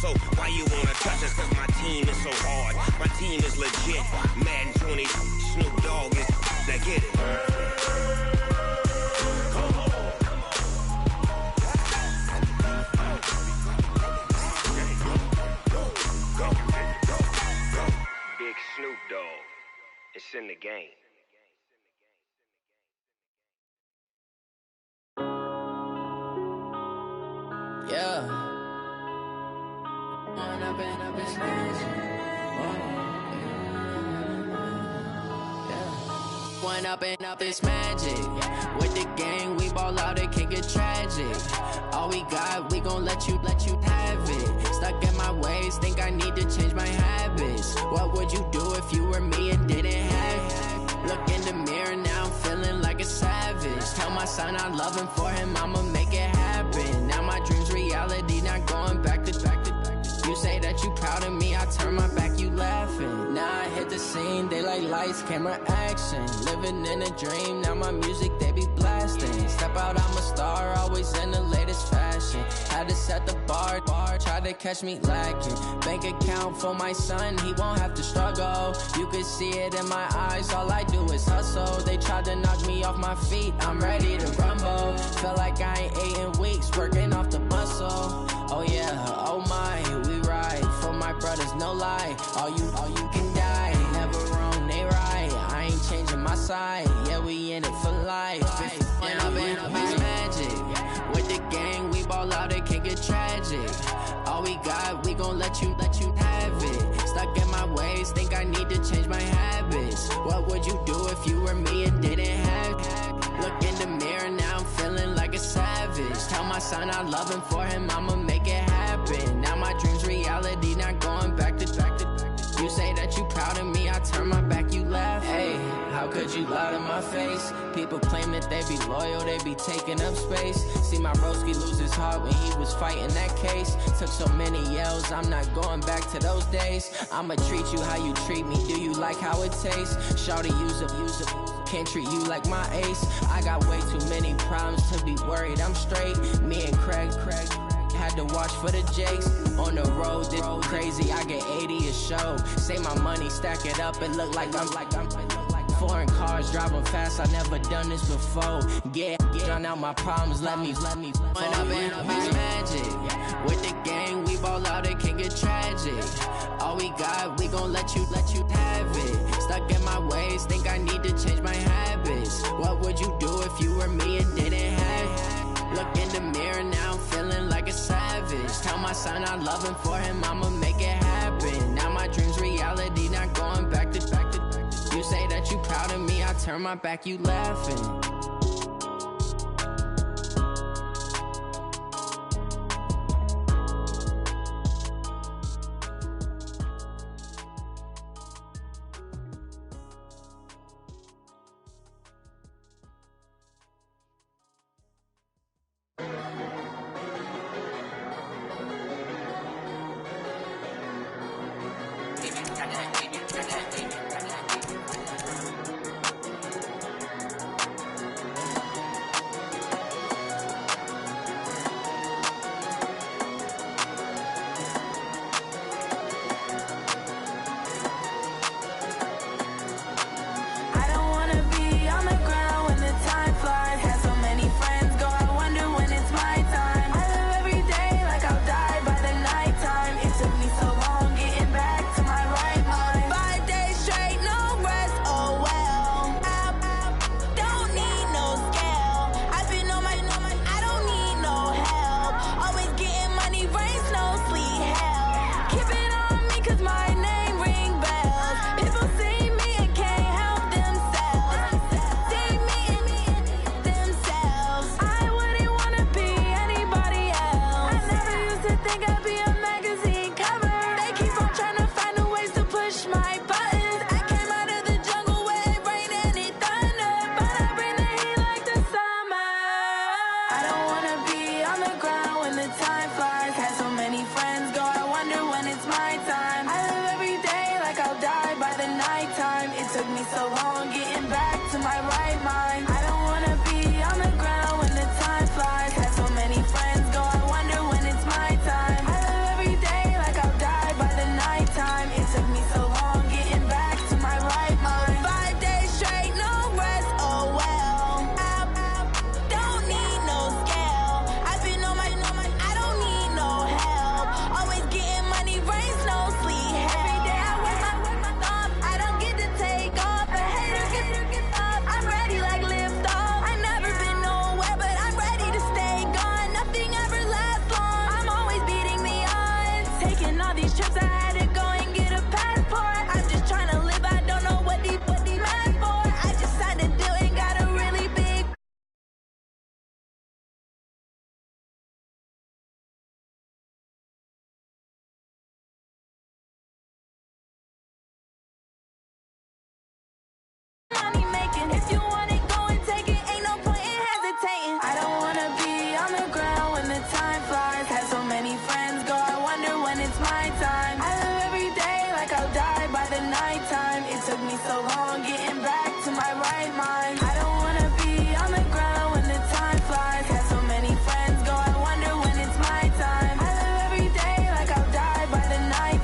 so why you wanna touch us? Cause my team is so hard. My team is legit. Madden 20, Snoop Dogg is that get it. Come on. Go. Big Snoop Dogg. It's in the game. Yeah. One up and up, it's magic. With the gang, we ball out, it can get tragic. All we got, we gon' let you have it. Stuck in my ways, think I need to change my habits. What would you do if you were me and didn't have it? Look in the mirror, now I'm feeling like a savage. Tell my son I love him, for him I'ma make it happen. Now my dream's reality, not going back to. You say that you proud of me, I turn my back, you laughing. Now I hit the scene, they like lights, camera, action. Living in a dream, now my music, they be blasting. Step out, I'm a star, always in the latest fashion. Had to set the bar, try to catch me lacking. Bank account for my son, he won't have to struggle. You can see it in my eyes, all I do is hustle. They tried to knock me off my feet, I'm ready to rumble. Feel like I ain't ate in weeks, working off the muscle. Oh yeah, oh my, we ride for my brothers, no lie. All you can die, never wrong, they right. I ain't changing my side, yeah, we in it for life. When up and up is magic. With the gang, we ball out, it can get tragic. All we got, we gon' let you have it. Stuck in my ways, think I need to change my habits. What would you do if you were me and didn't have it? Look in the mirror, now I'm feeling like a savage. Tell my son I love him, for him I'ma make it happen. Now my dream's reality, not going back to. You say that you proud of me, I turn my back, you laugh. Hey, how could you lie to my face? People claim that they be loyal, they be taking up space. See my broski lose his heart when he was fighting that case. Took so many yells, I'm not going back to those days. I'ma treat you how you treat me, do you like how it tastes? Shawty, use it. Can't treat you like my ace. I got way too many problems to be worried, I'm straight. Me and Craig had to watch for the Jakes. On the road, this crazy, I get 80 a show. Say my money, stack it up, it look like I'm foreign cars, driving fast, I never done this before. Drown out my problems, let me When up and up is magic. With the gang, we ball out, it can get tragic. All we got, we gon' let you have it. Stuck in my ways, think I need to change my habits. What would you do if you were me and didn't have it? Look in the mirror, now I'm feeling like a savage. Tell my son I love him, for him I'ma make it happen. Now my dream's reality, not going back to. You say that you proud of me, I turn my back, you laughing.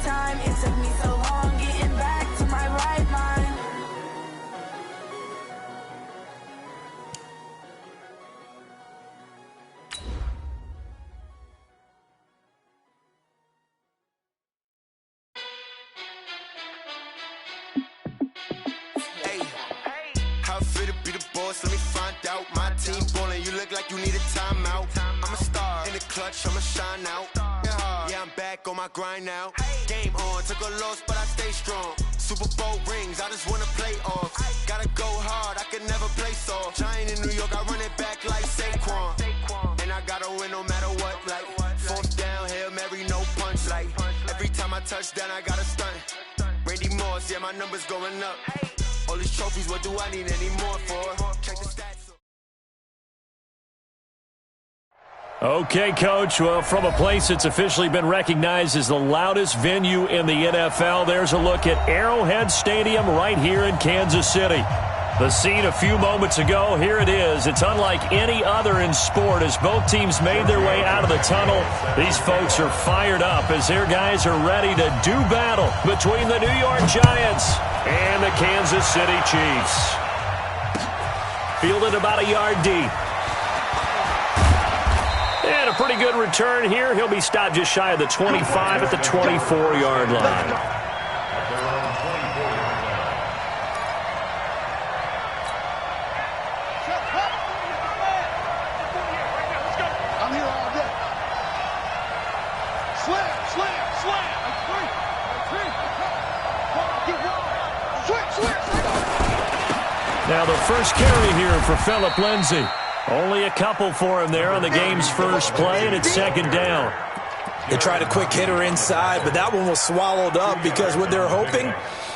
time. It took me so long getting back to my right mind. How fit to be the boss? Let me find out. My team ballin', you look like you need a timeout. I'm a star in the clutch, I'ma shine out. Yeah, I'm back on my grind now. Game on, took a loss, but I stay strong. Super Bowl rings, I just wanna play off. Gotta go hard, I can never play soft. Giant in New York, I run it back like Saquon. And I gotta win no matter what. Like fourth down, Hail Mary, no punch. Like every time I touch down, I gotta stunt. Randy Moss, yeah, my numbers going up. All these trophies, what do I need any more for? Check the stats. Okay, Coach. Well, from a place that's officially been recognized as the loudest venue in the NFL, there's a look at Arrowhead Stadium right here in Kansas City. The scene a few moments ago, here it is. It's unlike any other in sport as both teams made their way out of the tunnel. These folks are fired up as their guys are ready to do battle between the New York Giants and the Kansas City Chiefs. Fielded about a yard deep. And a pretty good return here. He'll be stopped just shy of the 25 at the 24-yard line. Now the first carry here for Phillip Lindsay. Only a couple for him there on the game's first play, and it's second down. They tried a quick hitter inside, but that one was swallowed up because what they're hoping,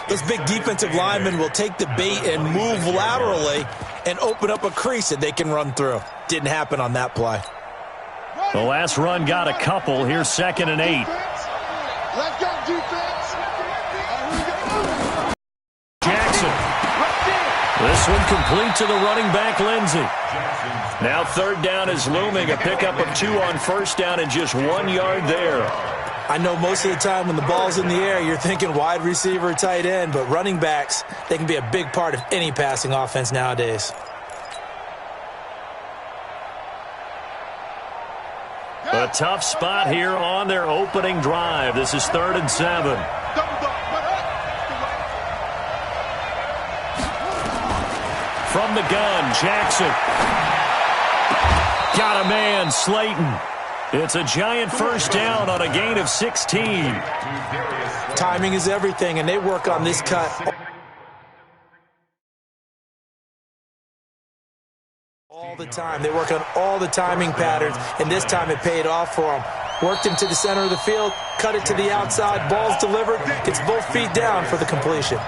those big defensive linemen will take the bait and move laterally and open up a crease that they can run through. Didn't happen on that play. The last run got a couple. Here's 2nd and 8. Let's go, defense. Jackson. This one complete to the running back, Lindsay. Now 3rd down is looming. A pickup of 2 on 1st down and just 1 yard there. I know most of the time when the ball's in the air, you're thinking wide receiver, tight end, but running backs, they can be a big part of any passing offense nowadays. A tough spot here on their opening drive. This is 3rd and 7. From the gun, Jackson. Got a man, Slayton. It's a giant first down on a gain of 16. Timing is everything, and they work on this cut all the time. They work on all the timing patterns, and this time it paid off for them. Worked him to the center of the field, cut it to the outside, ball's delivered, gets both feet down for the completion.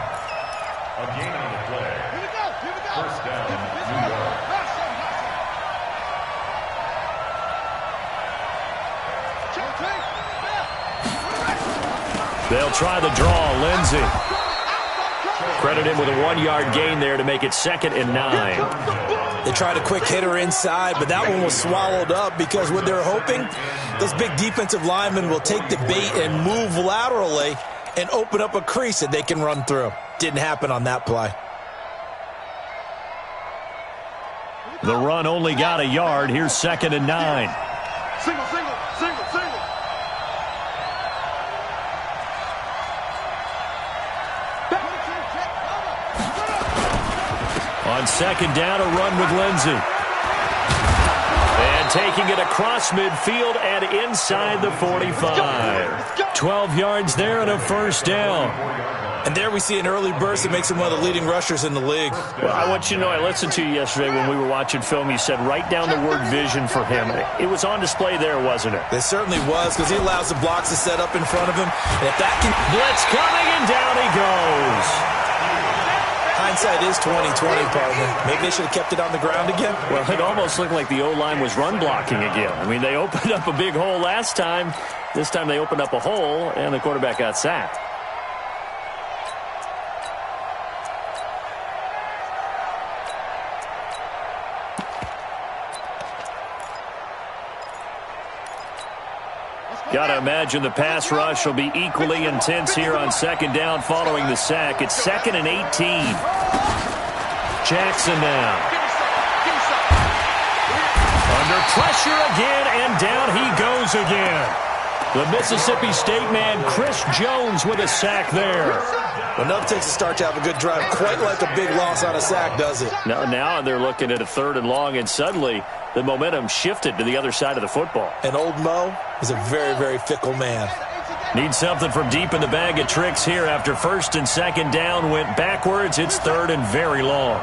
They'll try the draw, Lindsay. Credit him with a 1 yard gain there to make it 2nd and 9. They tried a quick hitter inside, but that one was swallowed up because what they're hoping, those big defensive linemen will take the bait and move laterally and open up a crease that they can run through. Didn't happen on that play. The run only got a yard. Here's 2nd and 9. Single, single, single, single. On 2nd down, a run with Lindsay. And taking it across midfield and inside the 45. 12 yards there and a first down. And there we see an early burst that makes him one of the leading rushers in the league. Well, I want you to know, I listened to you yesterday when we were watching film. You said write down the word vision for him. It was on display there, wasn't it? It certainly was, because he allows the blocks to set up in front of him. And if that can... Blitz coming, and down he goes. Hindsight is 20/20, partner. Maybe they should have kept it on the ground again. Well, it almost looked like the O-line was run blocking again. I mean, they opened up a big hole last time. This time they opened up a hole, and the quarterback got sacked. Got to imagine the pass rush will be equally intense here on second down following the sack. It's 2nd and 18. Jackson now. Under pressure again, and down he goes again. The Mississippi State man, Chris Jones, with a sack there. Well, nothing takes a start to have a good drive, quite like a big loss on a sack, does it? Now they're looking at a 3rd and long, and suddenly the momentum shifted to the other side of the football. And old Mo is a very, very fickle man. Need something from deep in the bag of tricks here after 1st and 2nd down went backwards. It's 3rd and very long.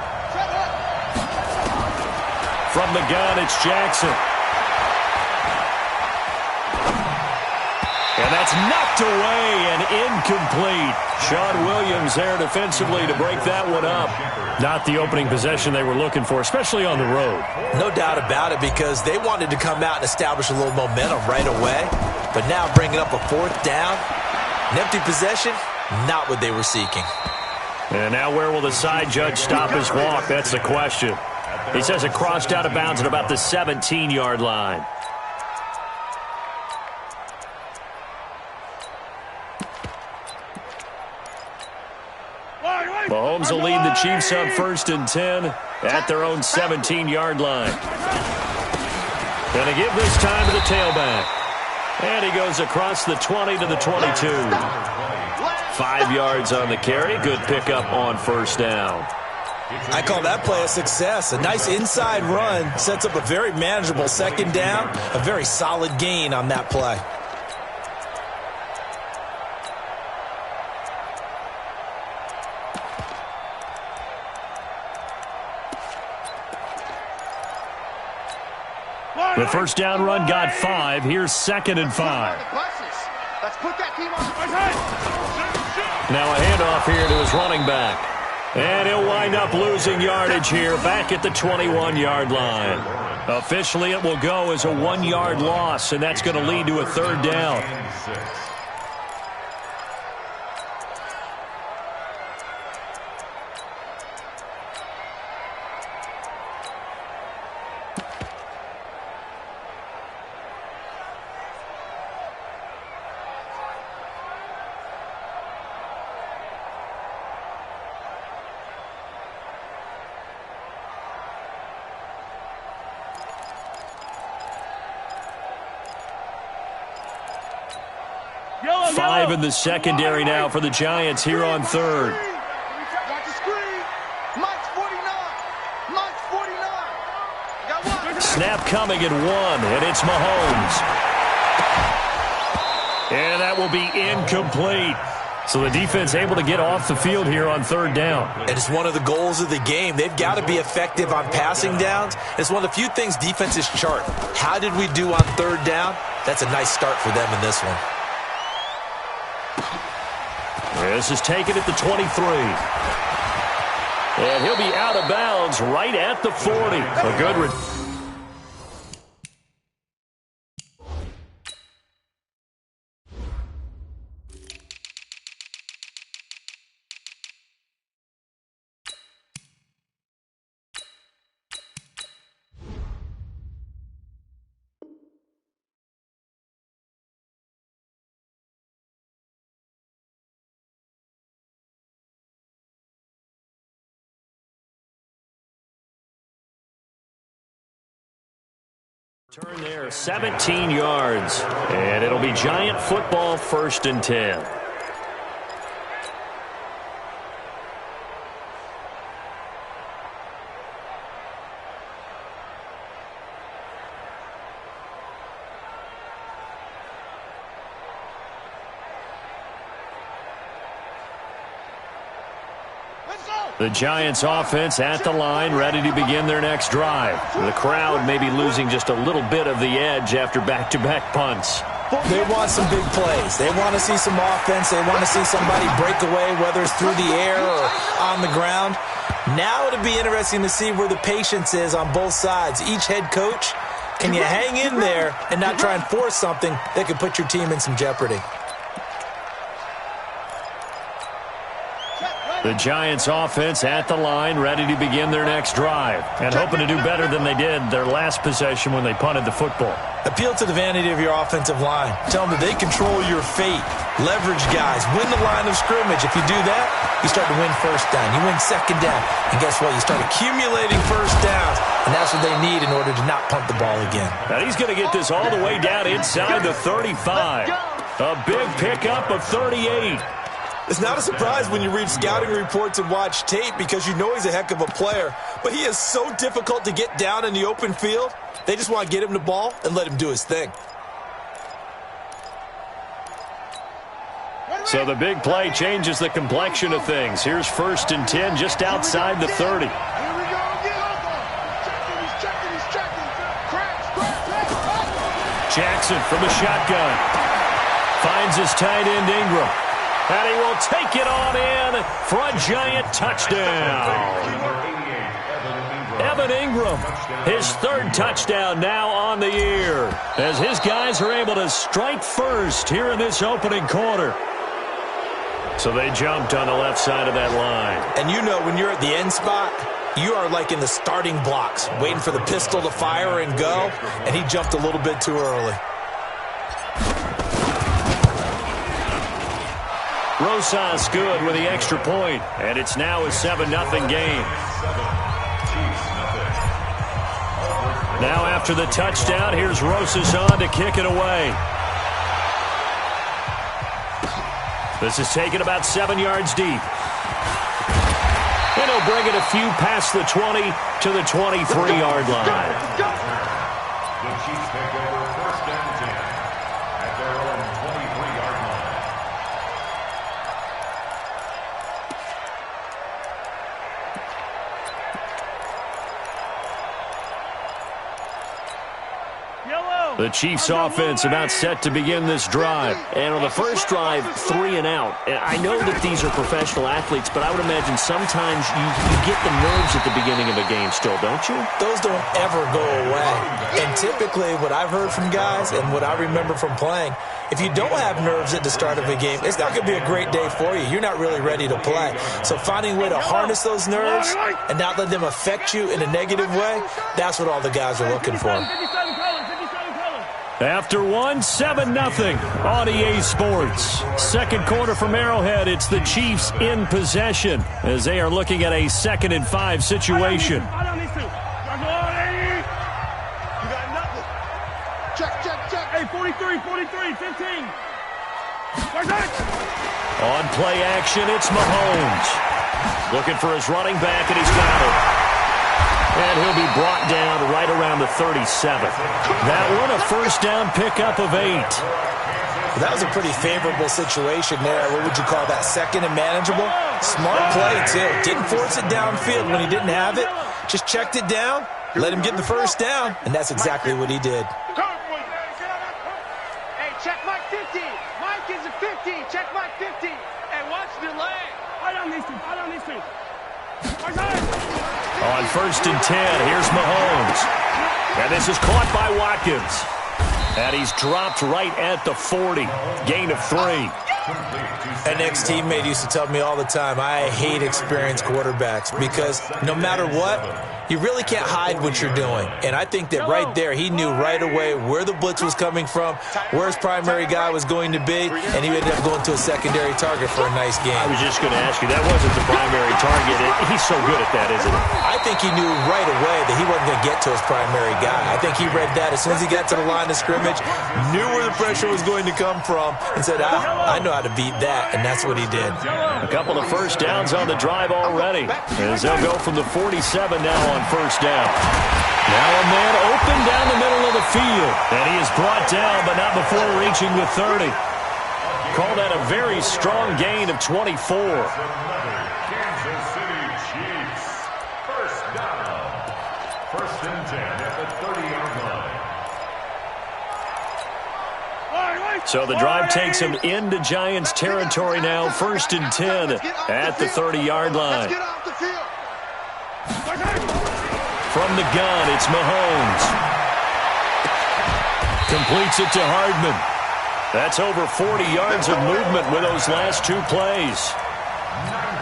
From the gun, it's Jackson. And that's knocked away and incomplete. Sean Williams there defensively to break that one up. Not the opening possession they were looking for, especially on the road. No doubt about it, because they wanted to come out and establish a little momentum right away. But now bringing up a 4th down, an empty possession, not what they were seeking. And now where will the side judge stop his walk? That's the question. He says it crossed out of bounds at about the 17-yard line. Mahomes will lead the Chiefs up 1st and 10 at their own 17-yard line. Gonna give this time to the tailback. And he goes across the 20 to the 22. 5 yards on the carry. Good pickup on 1st down. I call that play a success. A nice inside run sets up a very manageable 2nd down. A very solid gain on that play. The 1st down run got 5. Here's 2nd and 5. Let's put that team on. Now a handoff here to his running back. And he'll wind up losing yardage here back at the 21-yard line. Officially, it will go as a 1-yard loss, and that's going to lead to a 3rd down. Five in the secondary now for the Giants here on 3rd. Snap coming at 1, and it's Mahomes. And that will be incomplete. So the defense able to get off the field here on 3rd down. And it's one of the goals of the game. They've got to be effective on passing downs. It's one of the few things defenses chart. How did we do on 3rd down? That's a nice start for them in this one. This is taken at the 23. And he'll be out of bounds right at the 40. A good turn there, 17 yards. And it'll be Giant football, 1st and 10. The Giants offense at the line, ready to begin their next drive. The crowd may be losing just a little bit of the edge after back-to-back punts. They want some big plays. They want to see some offense. They want to see somebody break away, whether it's through the air or on the ground. Now it'll be interesting to see where the patience is on both sides. Each head coach, can you hang in there and not try and force something that could put your team in some jeopardy? The Giants offense at the line, ready to begin their next drive, and hoping to do better than they did their last possession when they punted the football. Appeal to the vanity of your offensive line. Tell them that they control your fate. Leverage guys. Win the line of scrimmage. If you do that, you start to win first down. You win second down. And guess what? You start accumulating first downs, and that's what they need in order to not punt the ball again. Now he's going to get this all the way down inside the 35. A big pickup of 38. It's not a surprise when you read scouting reports and watch tape because you know he's a heck of a player. But he is so difficult to get down in the open field. They just want to get him the ball and let him do his thing. So the big play changes the complexion of things. Here's 1st and 10 just outside the 30. Jackson from the shotgun. Finds his tight end Ingram. And he will take it on in for a Giant touchdown. Evan Ingram, his 3rd touchdown now on the year, as his guys are able to strike first here in this opening quarter. So they jumped on the left side of that line. And you know when you're at the end spot, you are like in the starting blocks, waiting for the pistol to fire and go, and he jumped a little bit too early. Rosas good with the extra point, and it's now a 7-0 game. Now after the touchdown, here's Rosas on to kick it away. This is taken about 7 yards deep. And he'll bring it a few past the 20 to the 23-yard line. The Chiefs take over 1st and 10 at their own 23-yard line. The Chiefs offense about set to begin this drive. And on the first drive, 3 and out. I know that these are professional athletes, but I would imagine sometimes you get the nerves at the beginning of a game still, don't you? Those don't ever go away. And typically what I've heard from guys and what I remember from playing, if you don't have nerves at the start of a game, it's not going to be a great day for you. You're not really ready to play. So finding a way to harness those nerves and not let them affect you in a negative way, that's what all the guys are looking for. After 7-0 on EA Sports. Second quarter from Arrowhead. It's the Chiefs in possession as they are looking at a 2nd and 5 situation. You got nothing. Check. Hey, 43, 15. On play action, it's Mahomes. Looking for his running back, and he's got it. And he'll be brought down right around the 37. That one, a first down pickup of 8. That was a pretty favorable situation there. What would you call that? 2nd and manageable? Smart play, too. Didn't force it downfield when he didn't have it. Just checked it down, let him get the first down, and that's exactly what he did. Hey, check Mike 50. Mike is a 50. Check Mike 50. And watch the leg. I don't need to. On 1st and 10, here's Mahomes. And this is caught by Watkins. And he's dropped right at the 40. Gain of 3. An ex-teammate used to tell me all the time, I hate experienced quarterbacks because no matter what, you really can't hide what you're doing. And I think that right there, he knew right away where the blitz was coming from, where his primary guy was going to be, and he ended up going to a secondary target for a nice game. I was just going to ask you, that wasn't the primary target. He's so good at that, isn't he? I think he knew right away that he wasn't going to get to his primary guy. I think he read that as soon as he got to the line of scrimmage, knew where the pressure was going to come from, and said, I know how to beat that, and that's what he did. A couple of first downs on the drive already, as they'll go from the 47 now on first down. Now a man open down the middle of the field, and he is brought down, but not before reaching the 30. Call that a very strong gain of 24. Kansas City Chiefs. First down. 1st and 10 at the 30-yard line. So the drive takes him into Giants territory now. 1st and 10 at the 30-yard line. Let's get off the field. From the gun, it's Mahomes. Completes it to Hardman. That's over 40 yards of movement with those last 2 plays.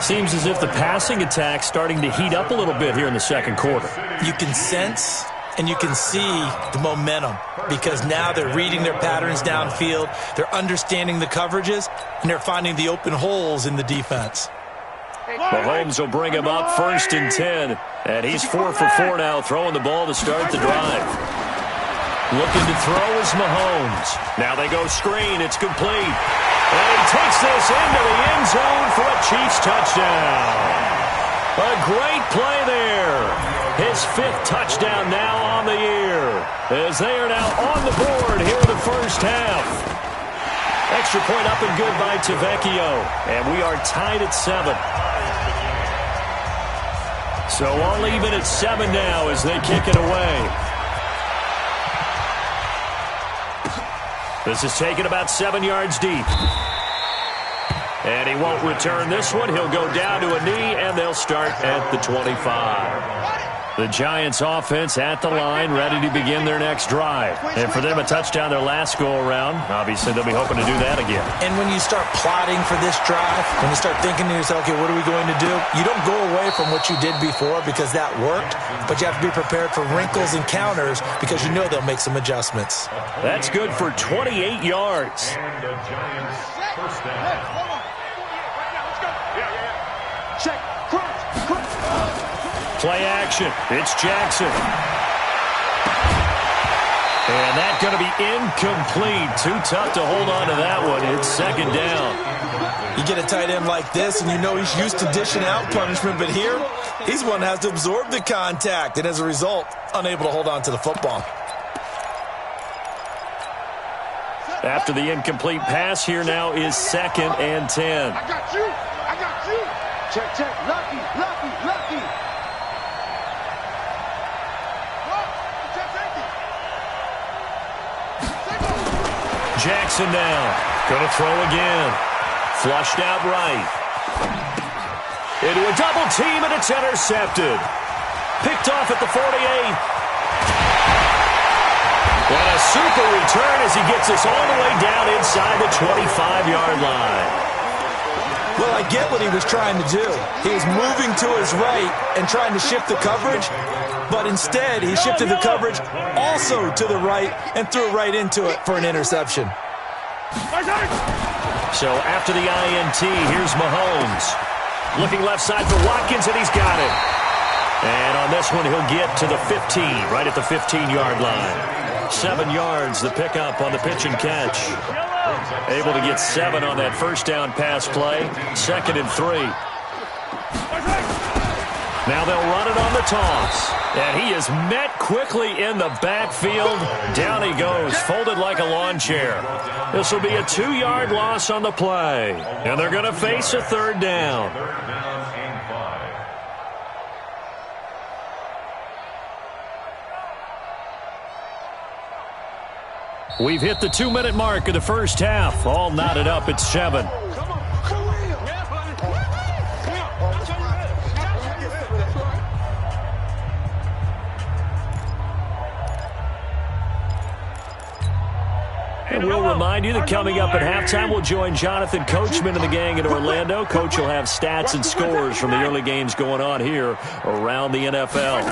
Seems as if the passing attack's starting to heat up a little bit here in the second quarter. You can sense and you can see the momentum because now they're reading their patterns downfield, they're understanding the coverages, and they're finding the open holes in the defense. Mahomes will bring him up 1st and 10, and he's 4 for 4 now, throwing the ball to start the drive. Looking to throw is Mahomes. Now they go screen. It's complete. And he takes this into the end zone for a Chiefs touchdown. A great play there. His 5th touchdown now on the year, as they are now on the board here in the first half. Extra point up and good by Tavecchio, and we are tied at 7. So all even at 7 now as they kick it away. This is taken about 7 yards deep. And he won't return this one. He'll go down to a knee, and they'll start at the 25. The Giants offense at the line, ready to begin their next drive. And for them, a touchdown their last go-around. Obviously, they'll be hoping to do that again. And when you start plotting for this drive, when you start thinking to yourself, okay, what are we going to do? You don't go away from what you did before because that worked, but you have to be prepared for wrinkles and counters because you know they'll make some adjustments. That's good for 28 yards. And the Giants first down. Check. Crunch. Play action. It's Jackson. And that's going to be incomplete. Too tough to hold on to that one. It's 2nd down. You get a tight end like this, and you know he's used to dishing out punishment, but here, he's one that has to absorb the contact, and as a result, unable to hold on to the football. After the incomplete pass, here now is 2nd and 10. I got you. Check. Lucky. Jackson now. Going to throw again. Flushed out right. Into a double team, and it's intercepted. Picked off at the 48. And a super return as he gets us all the way down inside the 25-yard line. Well, I get what he was trying to do. He was moving to his right and trying to shift the coverage, but instead he shifted the coverage also to the right and threw right into it for an interception. So after the INT, here's Mahomes. Looking left side for Watkins, and he's got it. And on this one, he'll get to the 15, right at the 15-yard line. 7 yards, the pickup on the pitch and catch. Able to get 7 on that first down pass play. 2nd and 3. Now they'll run it on the toss. And he is met quickly in the backfield. Down he goes, folded like a lawn chair. This will be a 2-yard loss on the play. And they're going to face a 3rd down. 3rd down and 5. We've hit the 2-minute mark of the first half. All knotted up at 7. And we'll remind you that coming up at halftime, we'll join Jonathan Coachman and the gang in Orlando. Coach will have stats and scores from the early games going on here around the NFL.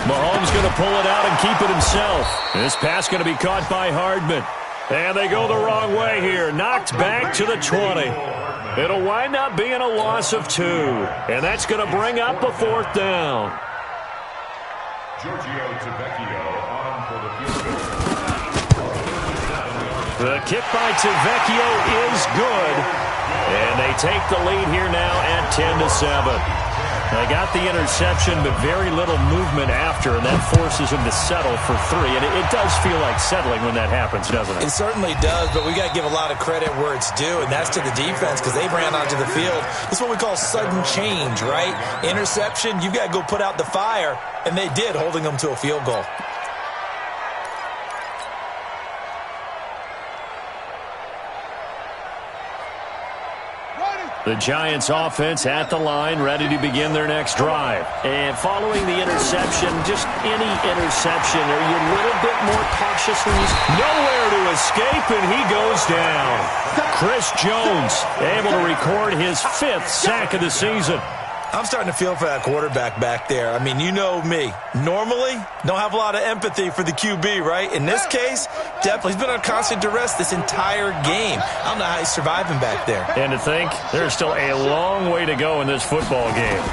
Mahomes going to pull it out and keep it himself. This pass going to be caught by Hardman. And they go the wrong way here. Knocked back to the 20. It'll wind up being a loss of 2. And that's going to bring up a 4th down. Giorgio Tavecchio on for the field goal. The kick by Tavecchio is good. And they take the lead here now at 10-7. They got the interception, but very little movement after, and that forces him to settle for 3. And it does feel like settling when that happens, doesn't it? It certainly does, but we got to give a lot of credit where it's due, and that's to the defense because they ran onto the field. It's what we call sudden change, right? Interception, you got to go put out the fire, and they did, holding them to a field goal. The Giants offense at the line, ready to begin their next drive. And following the interception, just any interception, are you a little bit more cautious when he's nowhere to escape, and he goes down. Chris Jones able to record his 5th sack of the season. I'm starting to feel for that quarterback back there. I mean, you know me. Normally, don't have a lot of empathy for the QB, right? In this case, definitely. He's been on constant duress this entire game. I don't know how he's surviving back there. And to think, there's still a long way to go in this football game.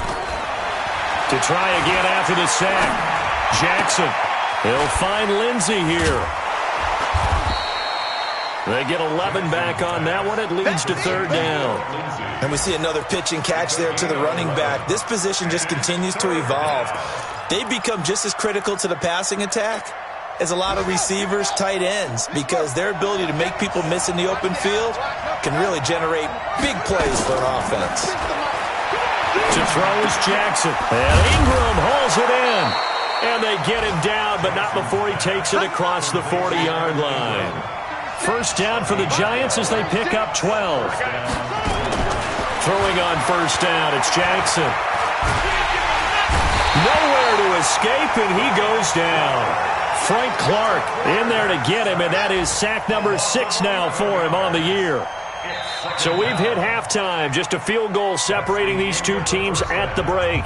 To try again after the sack, Jackson. He'll find Lindsey here. They get 11 back on that one. It leads to 3rd down. And we see another pitch and catch there to the running back. This position just continues to evolve. They become just as critical to the passing attack as a lot of receivers, tight ends, because their ability to make people miss in the open field can really generate big plays for an offense. To throw is Jackson. And Ingram hauls it in. And they get him down, but not before he takes it across the 40-yard line. 1st down for the Giants as they pick up 12. Throwing on 1st down, it's Jackson. Nowhere to escape, and he goes down. Frank Clark in there to get him, and that is sack number 6 now for him on the year. So we've hit halftime, just a field goal separating these two teams at the break.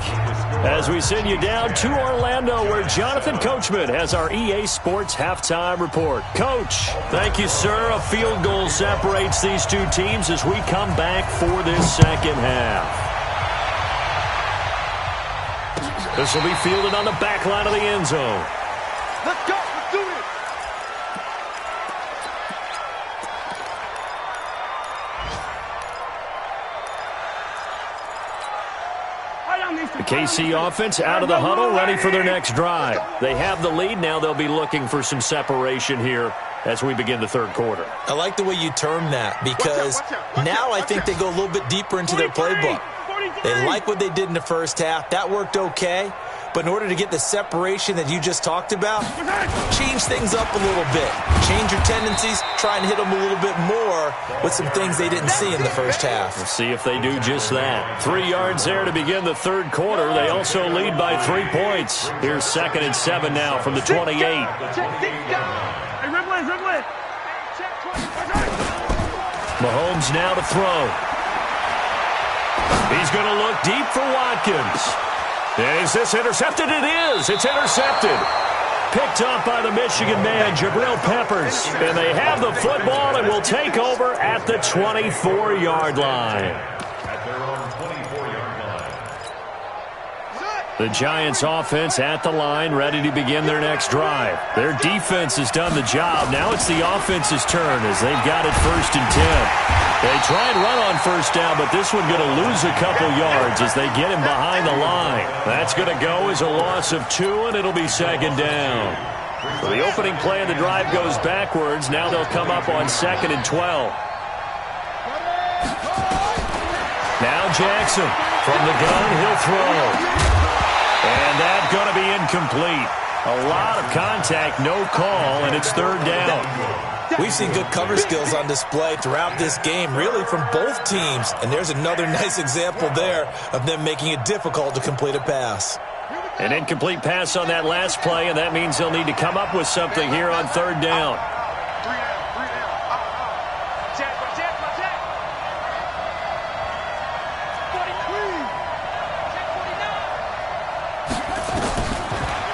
As we send you down to Orlando, where Jonathan Coachman has our EA Sports halftime report. Coach, thank you, sir. A field goal separates these two teams as we come back for this second half. This will be fielded on the back line of the end zone. Let's go. Let's do it. The KC offense out of the huddle, ready for their next drive. They have the lead. Now they'll be looking for some separation here as we begin the 3rd quarter. I like the way you term that, because now I think they go a little bit deeper into their playbook. They like what they did in the 1st half. That worked okay. But in order to get the separation that you just talked about, change things up a little bit. Change your tendencies, try and hit them a little bit more with some things they didn't see in the 1st half. We'll see if they do just that. 3 yards there to begin the 3rd quarter. They also lead by 3 points. Here's 2nd and 7 now from the 28. Mahomes now to throw. He's going to look deep for Watkins. Is this intercepted? It is. It's intercepted. Picked up by the Michigan man, Jabril Peppers. And they have the football and will take over at the 24-yard line. At their own 24-yard line. The Giants offense at the line, ready to begin their next drive. Their defense has done the job. Now it's the offense's turn as they've got it 1st and 10. They try and run on 1st down, but this one going to lose a couple yards as they get him behind the line. That's going to go as a loss of 2, and it'll be 2nd down. So the opening play of the drive goes backwards. Now they'll come up on 2nd and 12. Now Jackson from the gun, he'll throw. And that's going to be incomplete. A lot of contact, no call, and it's 3rd down. We've seen good cover skills on display throughout this game, really from both teams. And there's another nice example there of them making it difficult to complete a pass. An incomplete pass on that last play, and that means they'll need to come up with something here on 3rd down.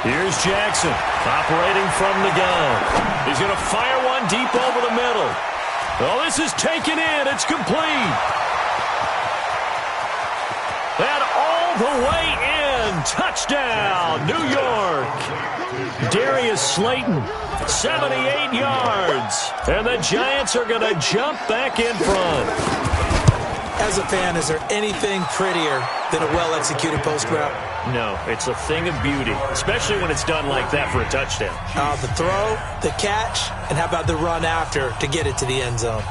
Here's Jackson, operating from the gun. He's going to fire one deep over the middle. Oh, this is taken in. It's complete. And all the way in. Touchdown, New York. Darius Slayton, 78 yards. And the Giants are going to jump back in front. As a fan, is there anything prettier than a well-executed post route? No, it's a thing of beauty, especially when it's done like that for a touchdown. The throw, the catch, and how about the run after to get it to the end zone?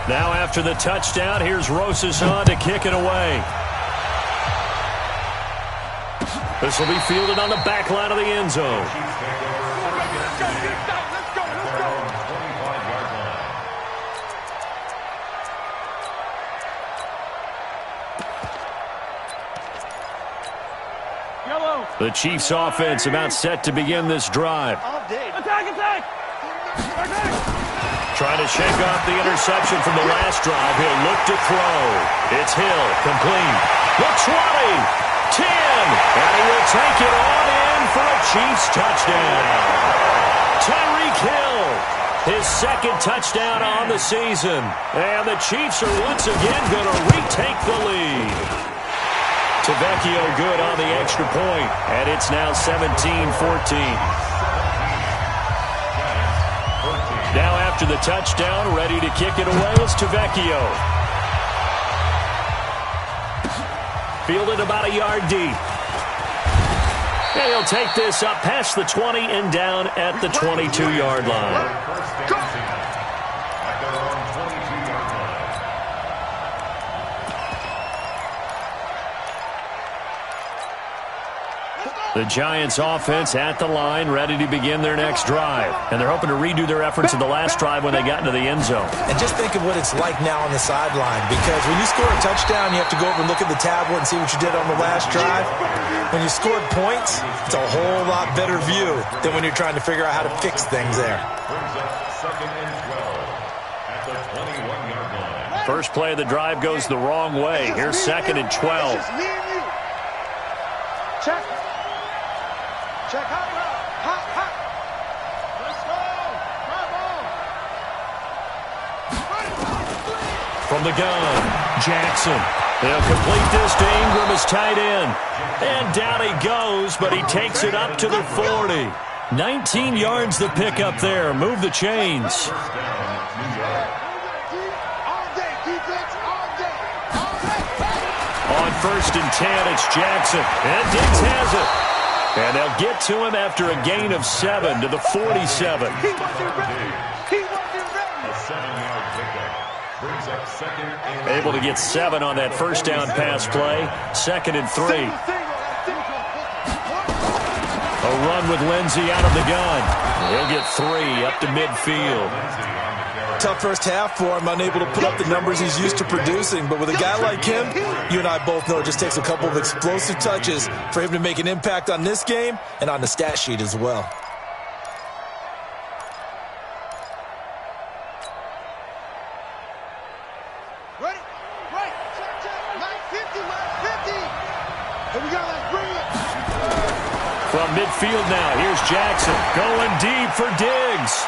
Now after the touchdown, here's Rosas on to kick it away. This will be fielded on the back line of the end zone. The Chiefs offense about set to begin this drive. Attack! Trying to shake off the interception from the last drive. He'll look to throw. It's Hill, complete. The 20, 10, and he will take it on in for a Chiefs touchdown. Tyreek Hill, his second touchdown on the season. And the Chiefs are once again going to retake the lead. Tavecchio good on the extra point, and it's now 17-14. Now after the touchdown, ready to kick it away is Tavecchio. Fielded about a yard deep. And he'll take this up past the 20 and down at the 22-yard line. The Giants offense at the line, ready to begin their next drive. And they're hoping to redo their efforts in the last drive when they got into the end zone. And just think of what it's like now on the sideline, because when you score a touchdown, you have to go over and look at the tablet and see what you did on the last drive. When you scored points, it's a whole lot better view than when you're trying to figure out how to fix things there. Second and 12 at the 21-yard line. First play of the drive goes the wrong way. Here's second and 12. Check. Check hot. Let's go. From the gun, Jackson. They'll complete this to Ingram as tight end. And down he goes, but he takes it up to the 40. 19 yards to pick up there. Move the chains. On first and 10, it's Jackson. And Diggs has it. And they'll get to him after a gain of 7 to the 47. A 7-yard pickup brings up second and Able to get 7 on that first down pass play. Second and 3. A run with Lindsey out of the gun. He'll get 3 up to midfield. Tough first half for him, unable to put up the numbers he's used to producing. But with a guy like him, you and I both know it just takes a couple of explosive touches for him to make an impact on this game and on the stat sheet as well. Ready? Right. Check. Line 50. Here we go. Let's bring it. From midfield now, here's Jackson going deep for Diggs.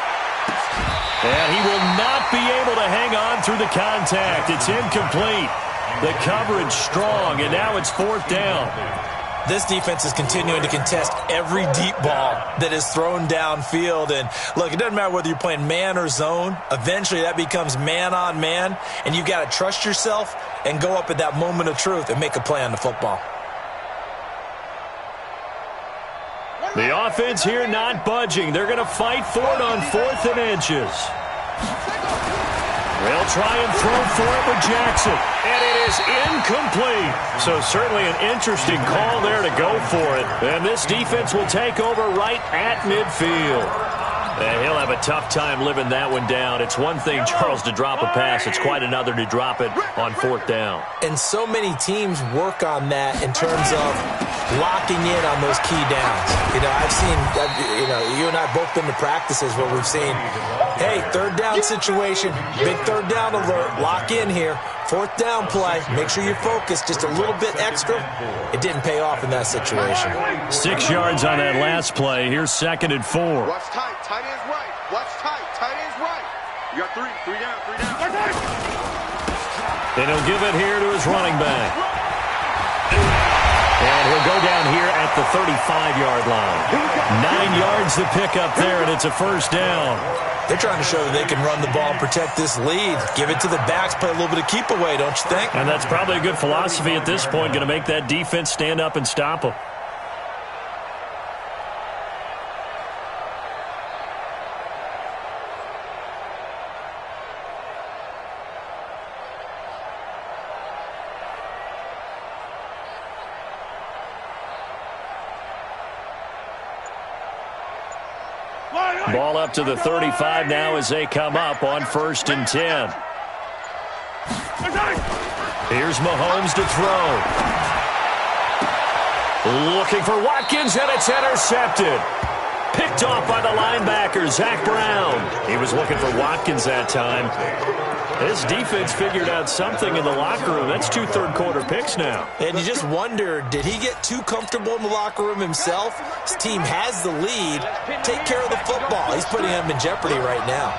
And he will not be able to hang on through the contact. It's incomplete. The coverage strong, and now it's fourth down. This defense is continuing to contest every deep ball that is thrown downfield. And, look, it doesn't matter whether you're playing man or zone. Eventually, that becomes man-on-man, and you've got to trust yourself and go up at that moment of truth and make a play on the football. The offense here not budging. They're going to fight for it on 4th and inches. They'll try and throw for it with Jackson. And it is incomplete. So certainly an interesting call there to go for it. And this defense will take over right at midfield. And he'll have a tough time living that one down. It's one thing, Charles, to drop a pass. It's quite another to drop it on 4th down. And so many teams work on that in terms of locking in on those key downs. I've seen, you and I both been to practices where we've seen, hey, 3rd down situation, big 3rd down alert, lock in here. 4th down play, make sure you're focused just a little bit extra. It didn't pay off in that situation. 6 yards on that last play. Here's 2nd and 4. Watch tight. Tight end's right. Watch tight. Tight end's right. You got 3 down. And he'll give it here to his running back. And he'll go down here at the 35-yard line. 9 yards to pick up there, and it's a first down. They're trying to show that they can run the ball and protect this lead. Give it to the backs, play a little bit of keep away, don't you think? And that's probably a good philosophy at this point, going to make that defense stand up and stop them. Ball up to the 35 now as they come up on 1st and 10. Here's Mahomes to throw. Looking for Watkins, and it's intercepted. Picked off by the linebacker, Zach Brown. He was looking for Watkins that time. His defense figured out something in the locker room. That's 2 third-quarter picks now. And you just wonder, did he get too comfortable in the locker room himself? His team has the lead. Take care of the football. He's putting them in jeopardy right now.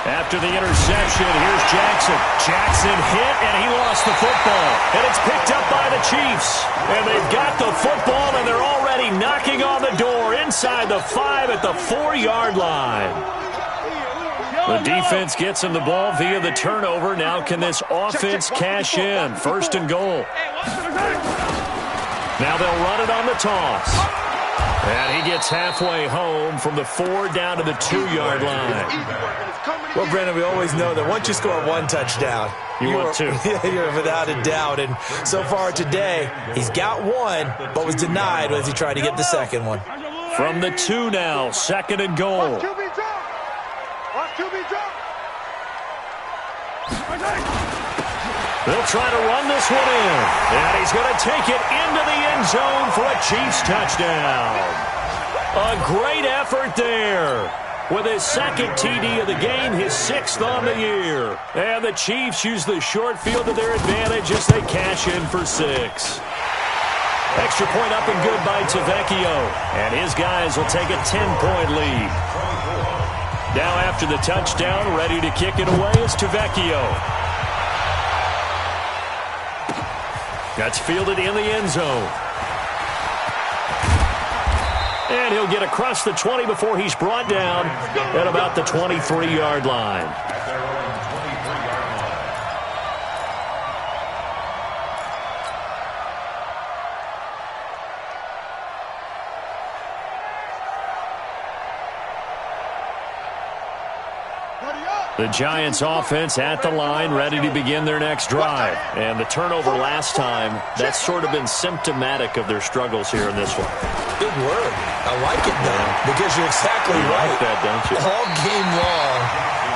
After the interception, here's Jackson. Jackson hit, and he lost the football. And it's picked up by the Chiefs. And they've got the football, and they're already knocking on the door inside the 5 at the 4-yard line. The defense gets him the ball via the turnover. Now can this offense cash in? 1st and goal. Now they'll run it on the toss. And he gets halfway home from the 4 down to the 2-yard line. Well, Brandon, we always know that once you score 1 touchdown, want 2. You're without a doubt. And so far today, he's got 1, but was denied as he tried to get the second one. From the 2 now, 2nd and goal. They'll try to run this one in. And he's going to take it into the end zone for a Chiefs touchdown. A great effort there. With his 2nd TD of the game, his 6th on the year. And the Chiefs use the short field to their advantage as they cash in for 6. Extra point up and good by Tavecchio. And his guys will take a 10-point lead. Now after the touchdown, ready to kick it away is Tavecchio. That's fielded in the end zone. And he'll get across the 20 before he's brought down at about the 23-yard line. The Giants offense at the line, ready to begin their next drive. And the turnover last time, that's sort of been symptomatic of their struggles here in this one. Big word. I like it now because you're exactly right. Like that, don't you? All game long,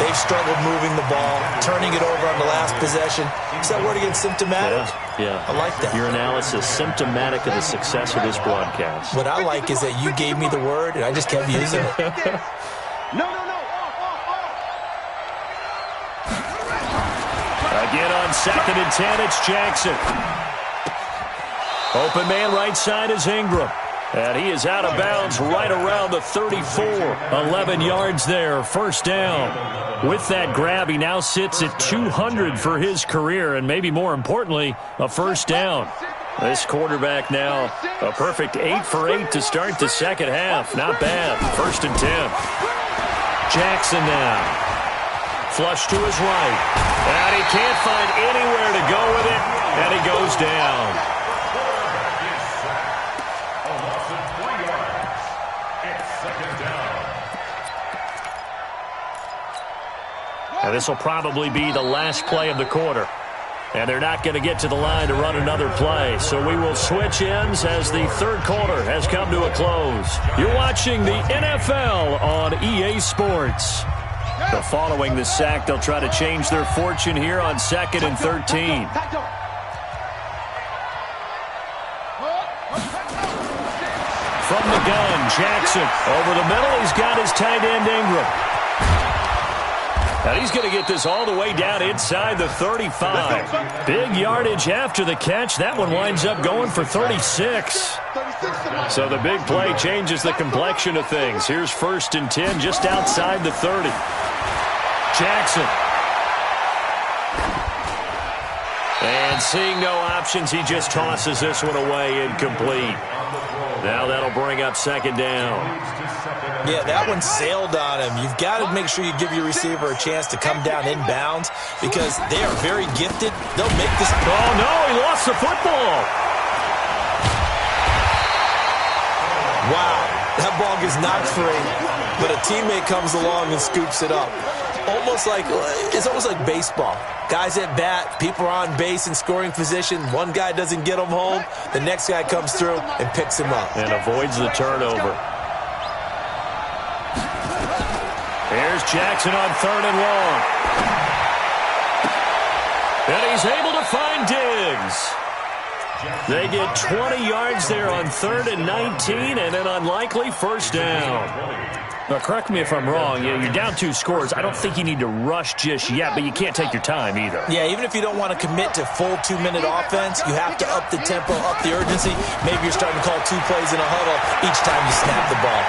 they've struggled moving the ball, turning it over on the last possession. Is that word again, symptomatic? Yeah. I like that. Your analysis, symptomatic of the success of this broadcast. What I like is that you gave me the word, and I just kept using it. No. Again on 2nd and 10, it's Jackson. Open man right side is Ingram. And he is out of bounds right around the 34. 11 yards there, 1st down. With that grab, he now sits at 200 for his career, and maybe more importantly, a 1st down. This quarterback now, a perfect 8 for 8 to start the second half. Not bad. 1st and 10. Jackson now. Flush to his right. And he can't find anywhere to go with it. And he goes down. A loss of 3 yards. It's 2nd down. And this will probably be the last play of the quarter. And they're not going to get to the line to run another play. So we will switch ends as the 3rd quarter has come to a close. You're watching the NFL on EA Sports. So following the sack, they'll try to change their fortune here on 2nd and 13. From the gun, Jackson. Over the middle, he's got his tight end Ingram. And he's going to get this all the way down inside the 35. Big yardage after the catch. That one winds up going for 36. So the big play changes the complexion of things. Here's 1st and 10 just outside the 30. Jackson. And seeing no options, he just tosses this one away incomplete. Now that'll bring up 2nd down. Yeah, that one sailed on him. You've got to make sure you give your receiver a chance to come down inbounds because they are very gifted. They'll make this. Oh, no, he lost the football. Wow, that ball gets knocked free, but a teammate comes along and scoops it up. It's almost like baseball. Guys at bat, people are on base in scoring position. One guy doesn't get him home. The next guy comes through and picks him up. And avoids the turnover. Here's Jackson on 3rd and long. And he's able to find Diggs. They get 20 yards there on 3rd and 19 and an unlikely first down. Now, correct me if I'm wrong. You're down 2 scores. I don't think you need to rush just yet, but you can't take your time either. Yeah, even if you don't want to commit to full 2-minute offense, you have to up the tempo, up the urgency. Maybe you're starting to call 2 plays in a huddle each time you snap the ball.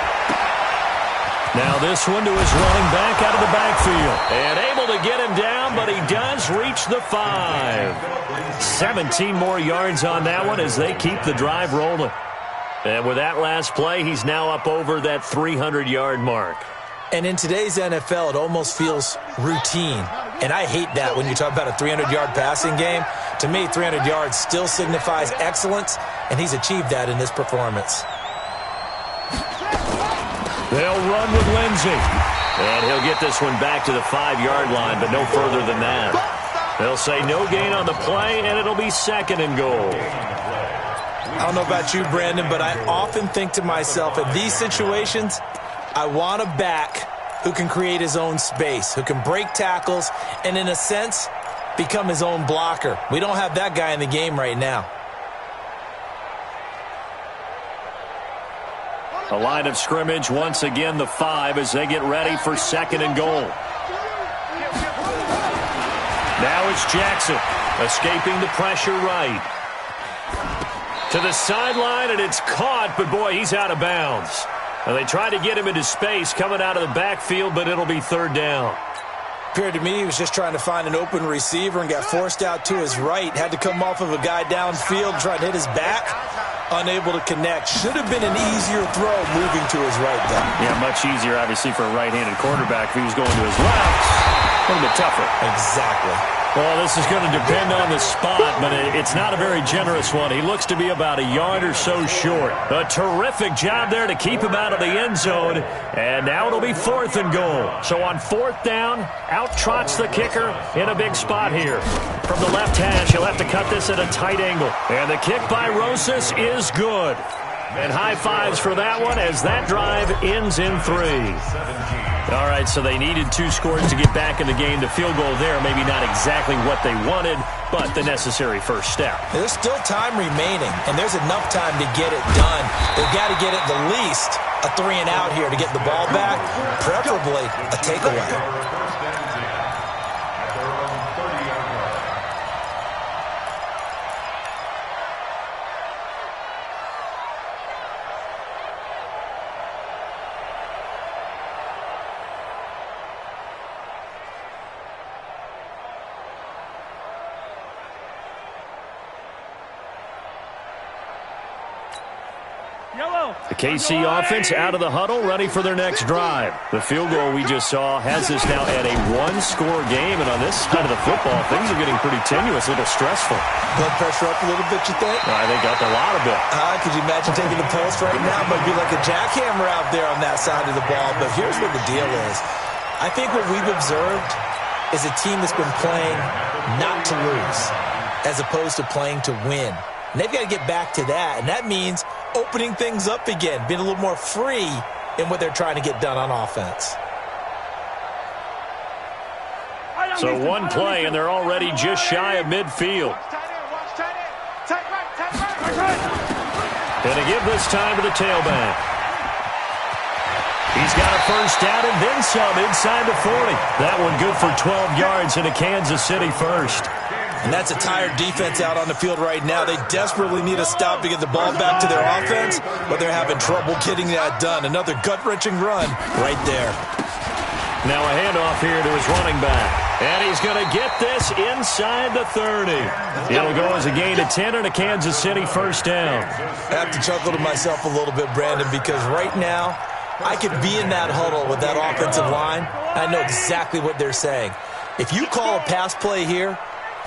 Now this one to his running back out of the backfield. And able to get him down, but he does reach the 5. 17 more yards on that one as they keep the drive rolling. And with that last play, he's now up over that 300-yard mark. And in today's NFL, it almost feels routine. And I hate that when you talk about a 300-yard passing game. To me, 300 yards still signifies excellence, and he's achieved that in this performance. They'll run with Lindsey. And he'll get this one back to the 5-yard line, but no further than that. They'll say no gain on the play, and it'll be 2nd and goal. I don't know about you, Brandon, but I often think to myself, in these situations, I want a back who can create his own space, who can break tackles, and in a sense, become his own blocker. We don't have that guy in the game right now. A line of scrimmage, once again, the 5 as they get ready for 2nd and goal. Now it's Jackson, escaping the pressure right. To the sideline, and it's caught, but boy, he's out of bounds. And they try to get him into space coming out of the backfield, but it'll be 3rd down. Appeared to me he was just trying to find an open receiver and got forced out to his right. Had to come off of a guy downfield, trying to hit his back. Unable to connect. Should have been an easier throw moving to his right, though. Yeah, much easier, obviously, for a right-handed quarterback. If he was going to his left, a little bit tougher. Exactly. Well, this is going to depend on the spot, but it's not a very generous one. He looks to be about a yard or so short. A terrific job there to keep him out of the end zone. And now it'll be 4th and goal. So on 4th down, out trots the kicker in a big spot here. From the left hash, he'll have to cut this at a tight angle. And the kick by Rosas is good. And high fives for that one as that drive ends in 3. All right, so they needed 2 scores to get back in the game. The field goal there, maybe not exactly what they wanted, but the necessary first step. There's still time remaining, and there's enough time to get it done. They've got to get at the least a 3-and-out here to get the ball back, preferably a takeaway. The KC offense out of the huddle, ready for their next drive. The field goal we just saw has us now at a 1-score game, and on this side of the football, things are getting pretty tenuous, a little stressful. Blood pressure up a little bit, you think? I think up a lot of it. Could you imagine taking the pulse right now? It might be like a jackhammer out there on that side of the ball, but here's what the deal is. I think what we've observed is a team that's been playing not to lose as opposed to playing to win. And they've got to get back to that, and that means opening things up again, being a little more free in what they're trying to get done on offense. So one play, and they're already just shy of midfield. And to give this time to the tailback. He's got a first down and then some inside the 40. That one good for 12 yards into Kansas City first. And that's a tired defense out on the field right now. They desperately need a stop to get the ball back to their offense, but they're having trouble getting that done. Another gut-wrenching run right there. Now a handoff here to his running back. And he's going to get this inside the 30. It'll go as a gain of 10 and a Kansas City first down. I have to chuckle to myself a little bit, Brandon, because right now I could be in that huddle with that offensive line. I know exactly what they're saying. If you call a pass play here,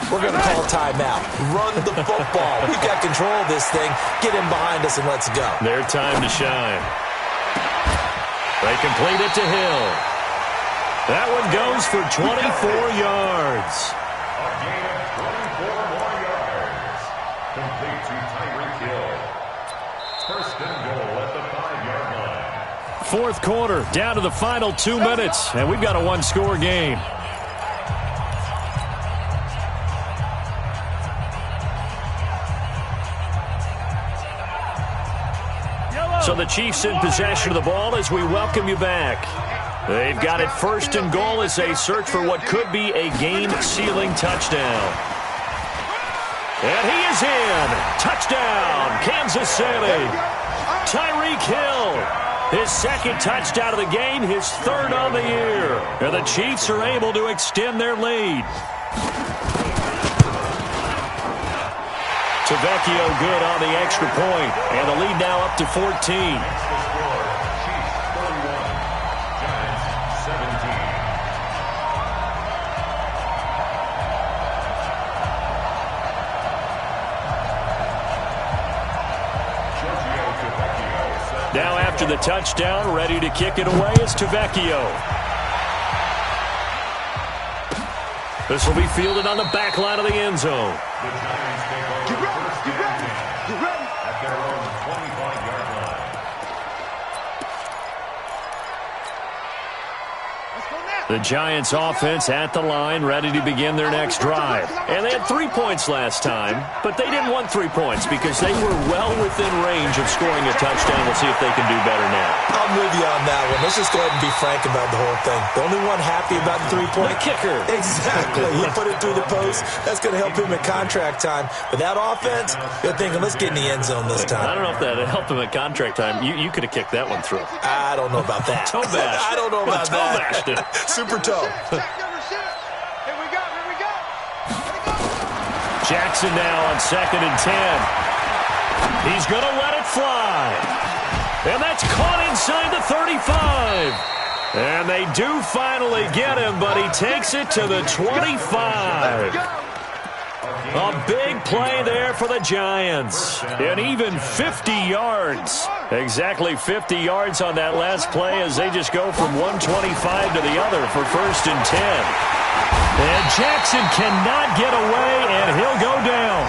we're going to call a timeout. Run the football. We've got control of this thing. Get in behind us and let's go. Their time to shine. They complete it to Hill. That one goes for 24 yards. A gain of 24 more yards. Complete to Tyreek Hill. First and goal at the 5-yard line. Fourth quarter, down to the final 2 minutes, and we've got a one-score game. So the Chiefs in possession of the ball as we welcome you back. They've got it first and goal as they search for what could be a game-sealing touchdown. And he is in. Touchdown, Kansas City. Tyreek Hill, his second touchdown of the game, his third on the year. And the Chiefs are able to extend their lead. Tavecchio good on the extra point, and the lead now up to 14. Now after the touchdown, ready to kick it away is Tavecchio. This will be fielded on the back line of the end zone. At their own 25-yard line. The Giants offense at the line, ready to begin their next drive. And they had 3 points last time, but they didn't want 3 points because they were well within range of scoring a touchdown. We'll see if they can do better now. I'm with you on that one. Let's just go ahead and be frank about the whole thing. The only one happy about the 3-point? The kicker. Exactly. He put it through the post. That's going to help him at contract time. But that offense, they're thinking, let's get in the end zone this time. I don't know if that helped him at contract time. You could have kicked that one through. I don't know about that. Toe bash. I don't know about toe bashed it. Super toe. Here we go. Jackson now on 2nd and 10. He's going to let it fly. And that's caught inside the 35. And they do finally get him, but he takes it to the 25. A big play there for the Giants. And even 50 yards. Exactly 50 yards on that last play as they just go from 125 to the other for 1st and 10. And Jackson cannot get away, and he'll go down.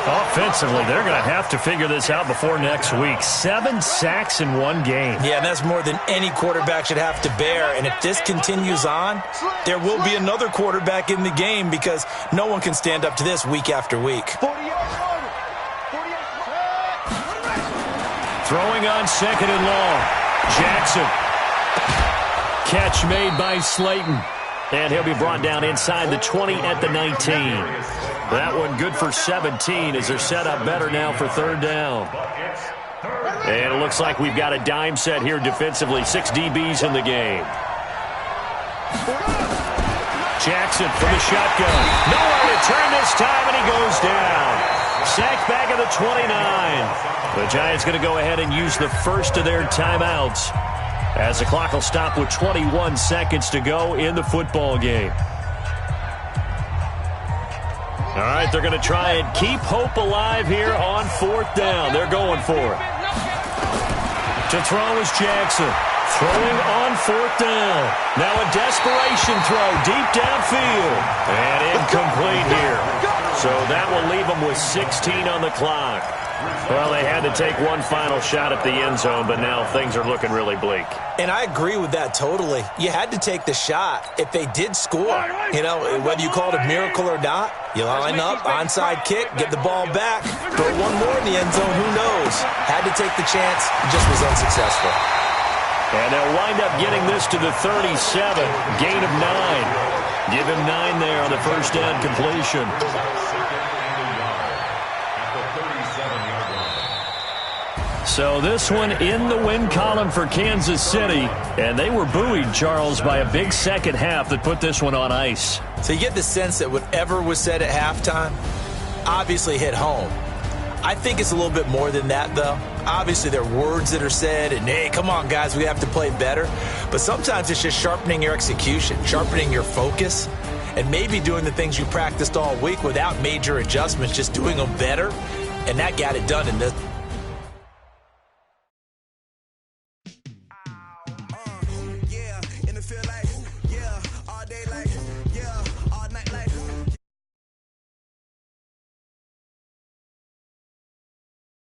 Offensively, they're going to have to figure this out before next week. 7 sacks in one game. Yeah, and that's more than any quarterback should have to bear. And if this continues on, there will be another quarterback in the game because no one can stand up to this week after week. Throwing on 2nd and long. Jackson. Catch made by Slayton. And he'll be brought down inside the 20 at the 19. That one good for 17 as they're set up better now for 3rd down. And it looks like we've got a dime set here defensively. 6 DBs in the game. Jackson from the shotgun. Nowhere to turn this time, and he goes down. Sacked back at the 29. The Giants going to go ahead and use the first of their timeouts as the clock will stop with 21 seconds to go in the football game. All right, they're going to try and keep hope alive here on 4th down. They're going for it. To throw is Jackson. Throwing on 4th down. Now a desperation throw deep downfield. And incomplete here. So that will leave them with 16 on the clock. Well, they had to take one final shot at the end zone, but now things are looking really bleak. And I agree with that totally. You had to take the shot if they did score. You know, whether you call it a miracle or not, you line up, onside kick, get the ball back, throw one more in the end zone, who knows? Had to take the chance, just was unsuccessful. And they'll wind up getting this to the 37, gain of 9. Give him 9 there on the first down completion. So this one in the win column for Kansas City. And they were buoyed, Charles, by a big second half that put this one on ice. So you get the sense that whatever was said at halftime obviously hit home. I think it's a little bit more than that, though. Obviously, there are words that are said, and, hey, come on, guys, we have to play better. But sometimes it's just sharpening your execution, sharpening your focus, and maybe doing the things you practiced all week without major adjustments, just doing them better. And that got it done in